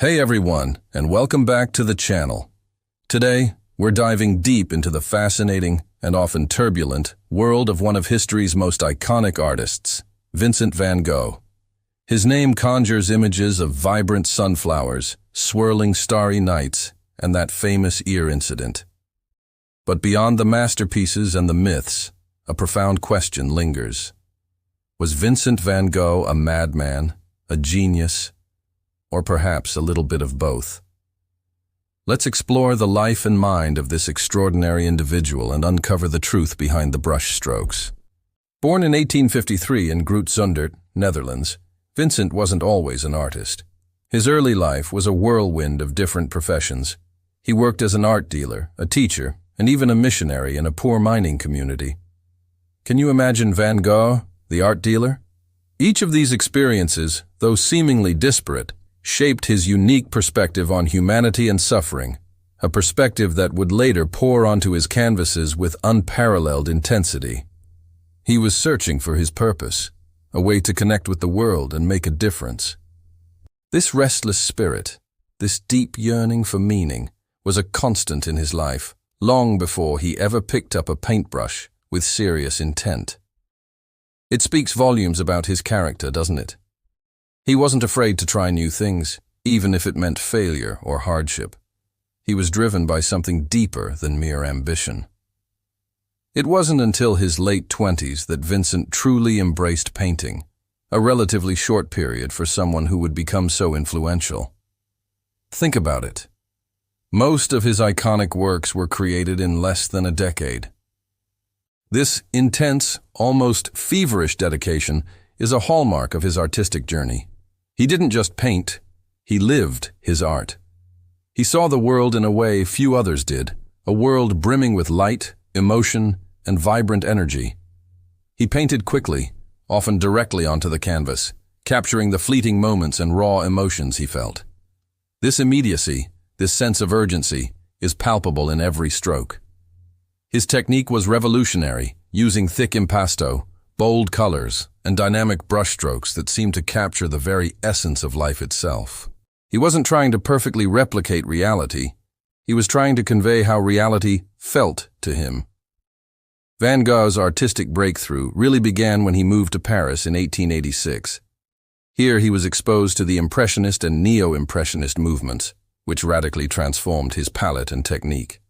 Hey everyone, and welcome back to the channel. Today, we're diving deep into the fascinating and often turbulent world of one of history's most iconic artists, Vincent van Gogh. His name conjures images of vibrant sunflowers, swirling starry nights, and that famous ear incident. But beyond the masterpieces and the myths, a profound question lingers. Was Vincent van Gogh a madman, a genius, or perhaps a little bit of both? Let's explore the life and mind of this extraordinary individual and uncover the truth behind the brushstrokes. Born in 1853 in Groot-Zundert, Netherlands, Vincent wasn't always an artist. His early life was a whirlwind of different professions. He worked as an art dealer, a teacher, and even a missionary in a poor mining community. Can you imagine Van Gogh, the art dealer? Each of these experiences, though seemingly disparate, shaped his unique perspective on humanity and suffering, a perspective that would later pour onto his canvases with unparalleled intensity. He was searching for his purpose, a way to connect with the world and make a difference. This restless spirit, this deep yearning for meaning, was a constant in his life, long before he ever picked up a paintbrush with serious intent. It speaks volumes about his character, doesn't it? He wasn't afraid to try new things, even if it meant failure or hardship. He was driven by something deeper than mere ambition. It wasn't until his late 20s that Vincent truly embraced painting, a relatively short period for someone who would become so influential. Think about it. Most of his iconic works were created in less than a decade. This intense, almost feverish dedication is a hallmark of his artistic journey. He didn't just paint, he lived his art. He saw the world in a way few others did, a world brimming with light, emotion, and vibrant energy. He painted quickly, often directly onto the canvas, capturing the fleeting moments and raw emotions he felt. This immediacy, this sense of urgency, is palpable in every stroke. His technique was revolutionary, using thick impasto, bold colors, and dynamic brushstrokes that seemed to capture the very essence of life itself. He wasn't trying to perfectly replicate reality. He was trying to convey how reality felt to him. Van Gogh's artistic breakthrough really began when he moved to Paris in 1886. Here he was exposed to the Impressionist and Neo-Impressionist movements, which radically transformed his palette and technique.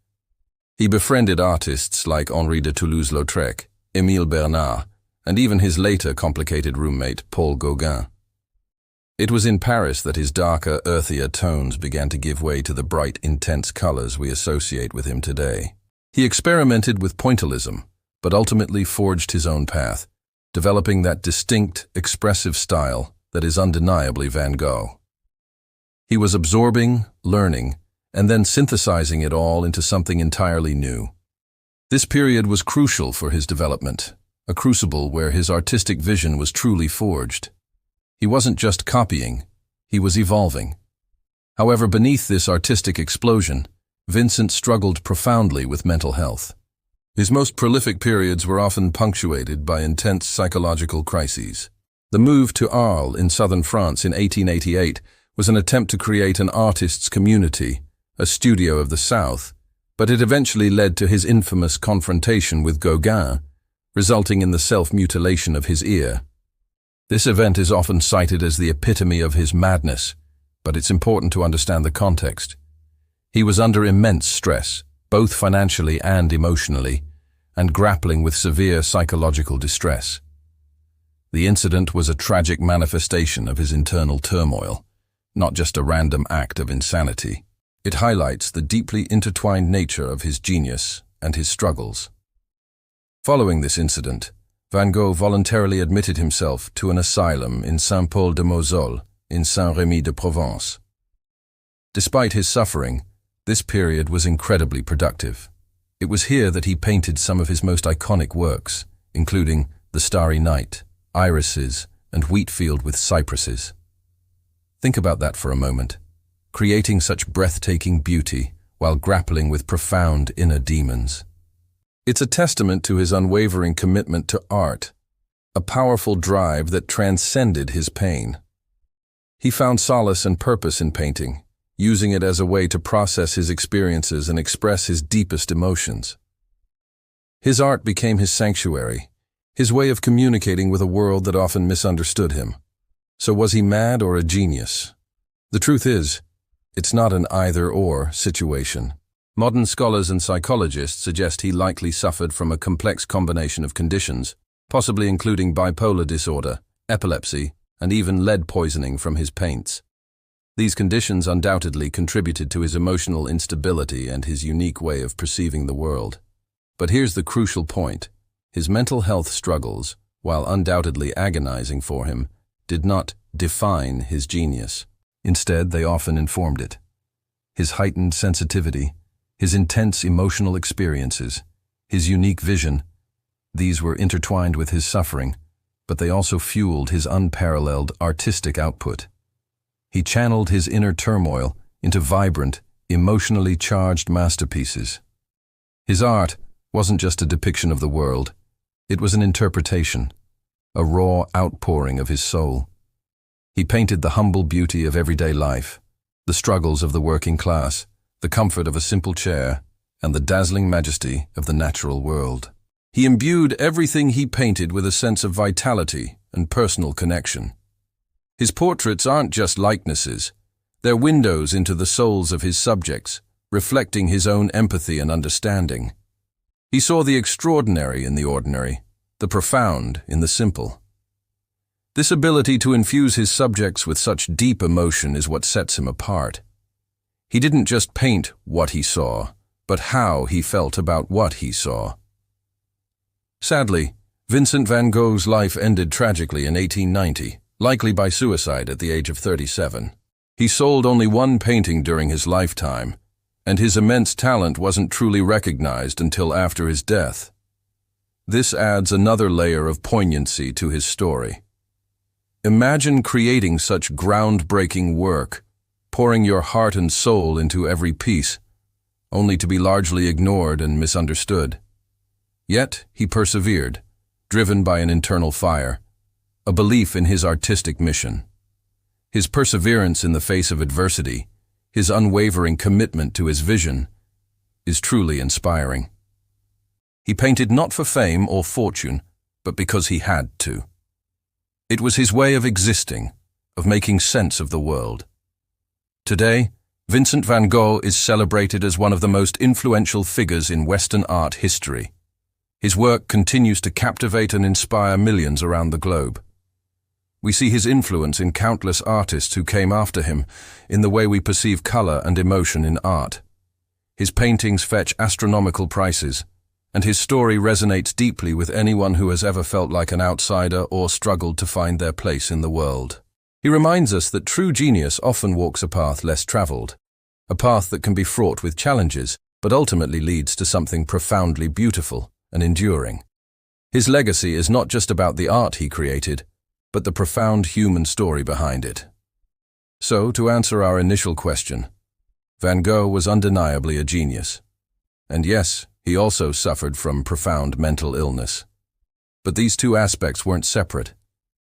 He befriended artists like Henri de Toulouse-Lautrec, Émile Bernard, and even his later complicated roommate, Paul Gauguin. It was in Paris that his darker, earthier tones began to give way to the bright, intense colors we associate with him today. He experimented with pointillism, but ultimately forged his own path, developing that distinct, expressive style that is undeniably Van Gogh. He was absorbing, learning, and then synthesizing it all into something entirely new. This period was crucial for his development, a crucible where his artistic vision was truly forged. He wasn't just copying, he was evolving. However, beneath this artistic explosion, Vincent struggled profoundly with mental health. His most prolific periods were often punctuated by intense psychological crises. The move to Arles in southern France in 1888 was an attempt to create an artists' community, a studio of the South, but it eventually led to his infamous confrontation with Gauguin, resulting in the self-mutilation of his ear. This event is often cited as the epitome of his madness, but it's important to understand the context. He was under immense stress, both financially and emotionally, and grappling with severe psychological distress. The incident was a tragic manifestation of his internal turmoil, not just a random act of insanity. It highlights the deeply intertwined nature of his genius and his struggles. Following this incident, Van Gogh voluntarily admitted himself to an asylum in Saint-Paul-de-Moselle in Saint-Rémy-de-Provence. Despite his suffering, this period was incredibly productive. It was here that he painted some of his most iconic works, including The Starry Night, Irises, and Wheatfield with Cypresses. Think about that for a moment. Creating such breathtaking beauty while grappling with profound inner demons. It's a testament to his unwavering commitment to art, a powerful drive that transcended his pain. He found solace and purpose in painting, using it as a way to process his experiences and express his deepest emotions. His art became his sanctuary, his way of communicating with a world that often misunderstood him. So was he mad or a genius? The truth is, it's not an either-or situation. Modern scholars and psychologists suggest he likely suffered from a complex combination of conditions, possibly including bipolar disorder, epilepsy, and even lead poisoning from his paints. These conditions undoubtedly contributed to his emotional instability and his unique way of perceiving the world. But here's the crucial point. His mental health struggles, while undoubtedly agonizing for him, did not define his genius. Instead, they often informed it. His heightened sensitivity, his intense emotional experiences, his unique vision, these were intertwined with his suffering, but they also fueled his unparalleled artistic output. He channeled his inner turmoil into vibrant, emotionally charged masterpieces. His art wasn't just a depiction of the world, it was an interpretation, a raw outpouring of his soul. He painted the humble beauty of everyday life, the struggles of the working class, the comfort of a simple chair, and the dazzling majesty of the natural world. He imbued everything he painted with a sense of vitality and personal connection. His portraits aren't just likenesses, they're windows into the souls of his subjects, reflecting his own empathy and understanding. He saw the extraordinary in the ordinary, the profound in the simple. This ability to infuse his subjects with such deep emotion is what sets him apart. He didn't just paint what he saw, but how he felt about what he saw. Sadly, Vincent van Gogh's life ended tragically in 1890, likely by suicide at the age of 37. He sold only one painting during his lifetime, and his immense talent wasn't truly recognized until after his death. This adds another layer of poignancy to his story. Imagine creating such groundbreaking work, pouring your heart and soul into every piece, only to be largely ignored and misunderstood. Yet he persevered, driven by an internal fire, a belief in his artistic mission. His perseverance in the face of adversity, his unwavering commitment to his vision, is truly inspiring. He painted not for fame or fortune, but because he had to. It was his way of existing, of making sense of the world. Today, Vincent van Gogh is celebrated as one of the most influential figures in Western art history. His work continues to captivate and inspire millions around the globe. We see his influence in countless artists who came after him, in the way we perceive color and emotion in art. His paintings fetch astronomical prices, and his story resonates deeply with anyone who has ever felt like an outsider or struggled to find their place in the world. He reminds us that true genius often walks a path less traveled, a path that can be fraught with challenges, but ultimately leads to something profoundly beautiful and enduring. His legacy is not just about the art he created, but the profound human story behind it. So, to answer our initial question, Van Gogh was undeniably a genius. And yes, he also suffered from profound mental illness. But these two aspects weren't separate.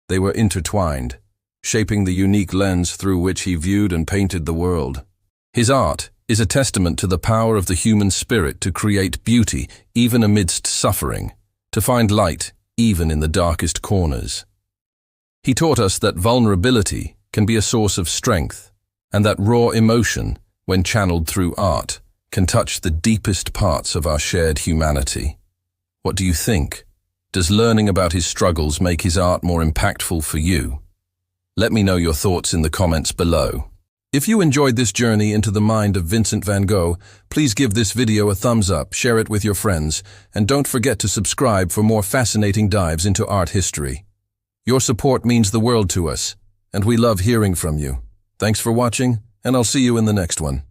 They were intertwined, shaping the unique lens through which he viewed and painted the world. His art is a testament to the power of the human spirit to create beauty even amidst suffering, to find light even in the darkest corners. He taught us that vulnerability can be a source of strength, and that raw emotion, when channeled through art, can touch the deepest parts of our shared humanity. What do you think? Does learning about his struggles make his art more impactful for you? Let me know your thoughts in the comments below. If you enjoyed this journey into the mind of Vincent van Gogh, please give this video a thumbs up, share it with your friends, and don't forget to subscribe for more fascinating dives into art history. Your support means the world to us, and we love hearing from you. Thanks for watching, and I'll see you in the next one.